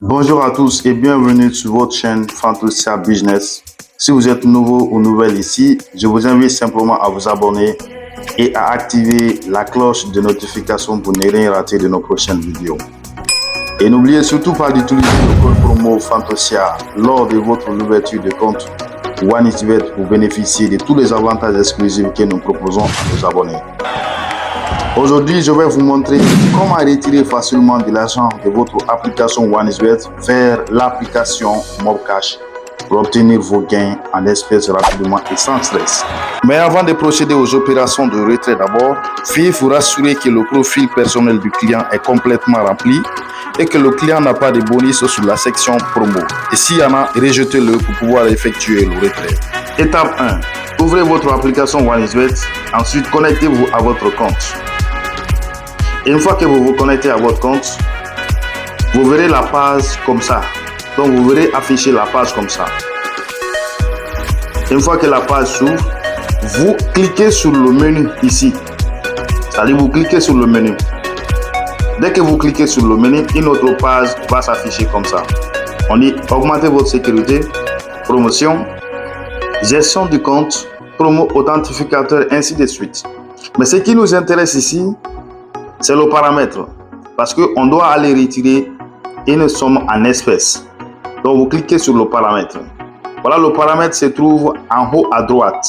Bonjour à tous et bienvenue sur votre chaîne Fantasia Business. Si vous êtes nouveau ou nouvelle ici, je vous invite simplement à vous abonner et à activer la cloche de notification pour ne rien rater de nos prochaines vidéos. Et n'oubliez surtout pas d'utiliser le code promo Fantasia lors de votre ouverture de compte OneXBet pour bénéficier de tous les avantages exclusifs que nous proposons à nos abonnés. Aujourd'hui, je vais vous montrer comment retirer facilement de l'argent de votre application OneXBet vers l'application MobCash pour obtenir vos gains en espèces rapidement et sans stress. Mais avant de procéder aux opérations de retrait d'abord, veuillez vous rassurer que le profil personnel du client est complètement rempli et que le client n'a pas de bonus sur la section promo. Et s'il y en a, rejetez-le pour pouvoir effectuer le retrait. Étape 1. Ouvrez votre application OneXBet. Ensuite, connectez-vous à votre compte. Et une fois que vous vous connectez à votre compte, vous verrez la page comme ça. Donc vous verrez afficher la page comme ça. Une fois que la page s'ouvre, vous cliquez sur le menu ici. C'est-à-dire vous cliquez sur le menu. Dès que vous cliquez sur le menu, une autre page va s'afficher comme ça. On dit augmenter votre sécurité, promotion, gestion du compte, promo authentificateur, ainsi de suite. Mais ce qui nous intéresse ici, c'est le paramètre, parce qu'on doit aller retirer une somme en espèces. Donc vous cliquez sur le paramètre. Voilà, le paramètre se trouve en haut à droite.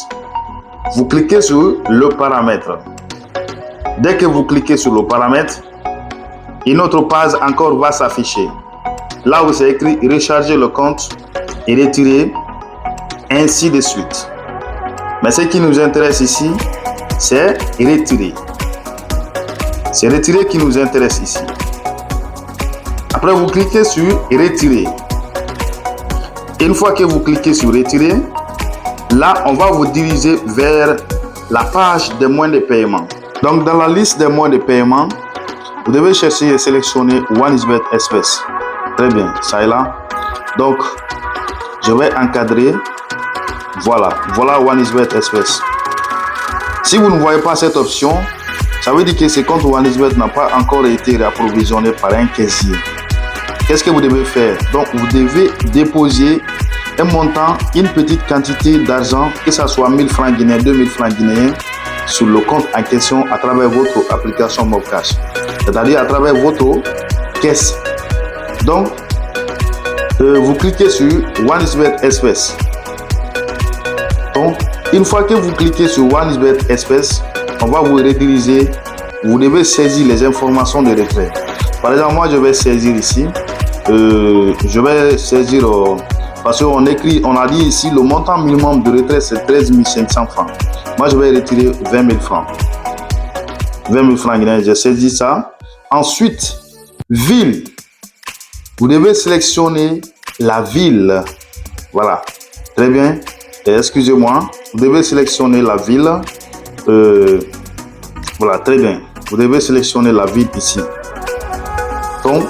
Vous cliquez sur le paramètre. Dès que vous cliquez sur le paramètre, une autre page encore va s'afficher. Là où c'est écrit recharger le compte et retirer, ainsi de suite. Mais ce qui nous intéresse ici, c'est retirer. C'est retirer qui nous intéresse ici. Après, vous cliquez sur retirer. Une fois que vous cliquez sur retirer, là, on va vous diriger vers la page des moyens de paiement. Donc, dans la liste des moyens de paiement, vous devez chercher et sélectionner OneXBet Express. Très bien, ça est là. Donc, je vais encadrer. Voilà OneXBet Express. Si vous ne voyez pas cette option, ça veut dire que ce compte OneXBet n'a pas encore été réapprovisionné par un caissier. Qu'est-ce que vous devez faire? Donc, vous devez déposer un montant, une petite quantité d'argent, que ce soit 1000 francs guinéens, 2000 francs guinéens, sur le compte en question à travers votre application MobCash. C'est-à-dire à travers votre caisse. Donc, vous cliquez sur OneXBet Express. Donc, une fois que vous cliquez sur OneXBet Express, on va vous rediriger. Vous devez saisir les informations de retrait. Par exemple, moi, je vais saisir ici. Je vais saisir parce qu'on a dit ici le montant minimum de retrait c'est 13 500 francs. Moi, je vais retirer 20 000 francs. 20 000 francs guinéens, j'ai saisi ça. Ensuite, ville. Vous devez sélectionner la ville. Voilà. Très bien. Excusez-moi. Vous devez sélectionner la ville. Voilà, très bien. Vous devez sélectionner la ville ici. Donc,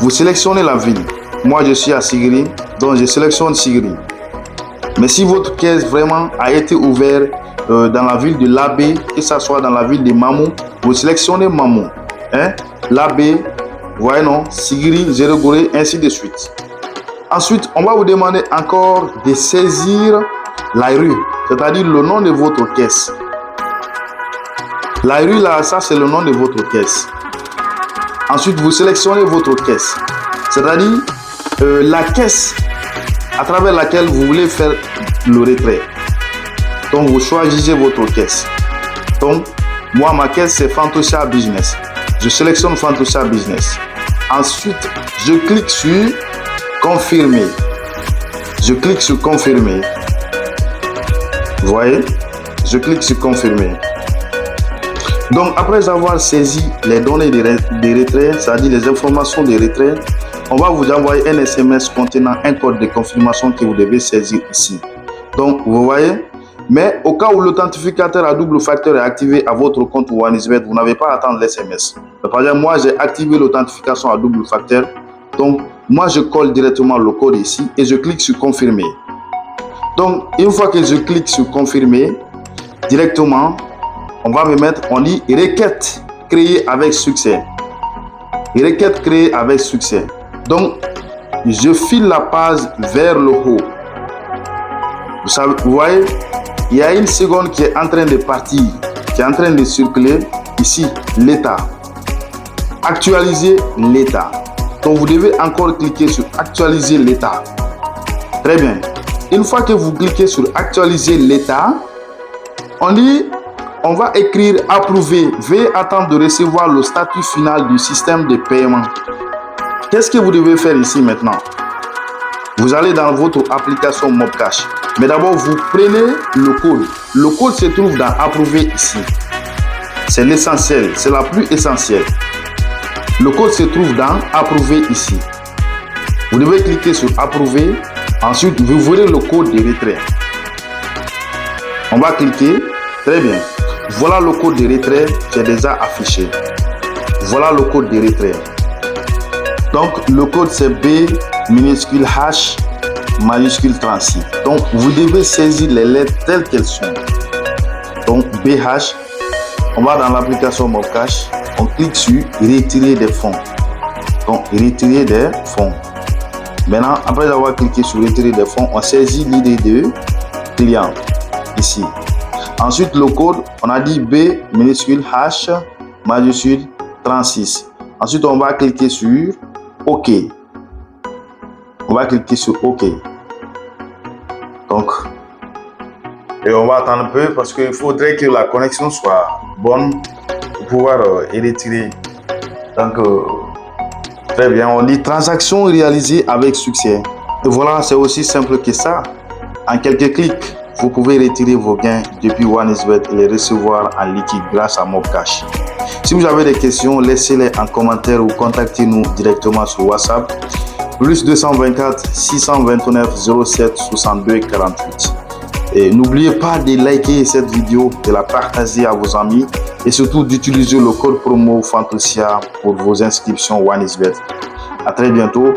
vous sélectionnez la ville. Moi, je suis à Sigiri, donc je sélectionne Sigiri. Mais si votre caisse vraiment a été ouverte dans la ville de Labé, que ce soit dans la ville de Mamou, vous sélectionnez Mamou. Hein? Labé, voyez non, Sigiri, Zérogoré, ainsi de suite. Ensuite, on va vous demander encore de saisir la rue, c'est-à-dire le nom de votre caisse. La rue là, ça c'est le nom de votre caisse. Ensuite, vous sélectionnez votre caisse, c'est-à-dire la caisse à travers laquelle vous voulez faire le retrait. Donc, vous choisissez votre caisse. Donc, moi, ma caisse c'est Fantasia Business. Je sélectionne Fantasia Business. Ensuite, je clique sur confirmer. Je clique sur confirmer. Vous voyez? Je clique sur confirmer. Donc, après avoir saisi les données de retrait, c'est-à-dire les informations de retrait, on va vous envoyer un SMS contenant un code de confirmation que vous devez saisir ici. Donc, vous voyez, mais au cas où l'authentificateur à double facteur est activé à votre compte OneXBet, vous n'avez pas à attendre l'SMS. Par exemple, moi, j'ai activé l'authentification à double facteur. Donc, moi, je colle directement le code ici et je clique sur confirmer. Donc, une fois que je clique sur confirmer, directement, on va me mettre, on dit requête créée avec succès. Requête créée avec succès. Donc, je file la page vers le haut. Vous voyez, il y a une seconde qui est en train de partir, qui est en train de circuler ici, l'état. Actualiser l'état. Donc vous devez encore cliquer sur actualiser l'état. Très bien. Une fois que vous cliquez sur actualiser l'état, on va écrire approuvé. Veuillez attendre de recevoir le statut final du système de paiement. Qu'est-ce que vous devez faire ici maintenant? Vous allez dans votre application Mobcash. Mais d'abord, vous prenez le code. Le code se trouve dans approuvé ici. C'est l'essentiel, c'est la plus essentielle. Le code se trouve dans approuvé ici. Vous devez cliquer sur approuvé. Ensuite, vous verrez le code de retrait. On va cliquer. Très bien. Voilà le code de retrait qui est déjà affiché. Voilà le code de retrait. Donc, le code c'est B minuscule H majuscule 36. Donc, vous devez saisir les lettres telles qu'elles sont. Donc, BH, on va dans l'application Mobcash, on clique sur retirer des fonds. Donc, retirer des fonds. Maintenant, après avoir cliqué sur retirer des fonds, on saisit l'idée de client ici. Ensuite, le code, on a dit B minuscule H majuscule 36. Ensuite, on va cliquer sur OK. On va cliquer sur OK. Donc, et on va attendre un peu parce qu'il faudrait que la connexion soit bonne pour pouvoir retirer. Donc, très bien. On dit transaction réalisée avec succès. Et voilà, c'est aussi simple que ça. En quelques clics, vous pouvez retirer vos gains depuis OneXBet et les recevoir en liquide grâce à Mobcash. Si vous avez des questions, laissez-les en commentaire ou contactez-nous directement sur WhatsApp. Plus 224 629 07 62 48. Et n'oubliez pas de liker cette vidéo, de la partager à vos amis et surtout d'utiliser le code promo Fantasia pour vos inscriptions OneXBet. À très bientôt.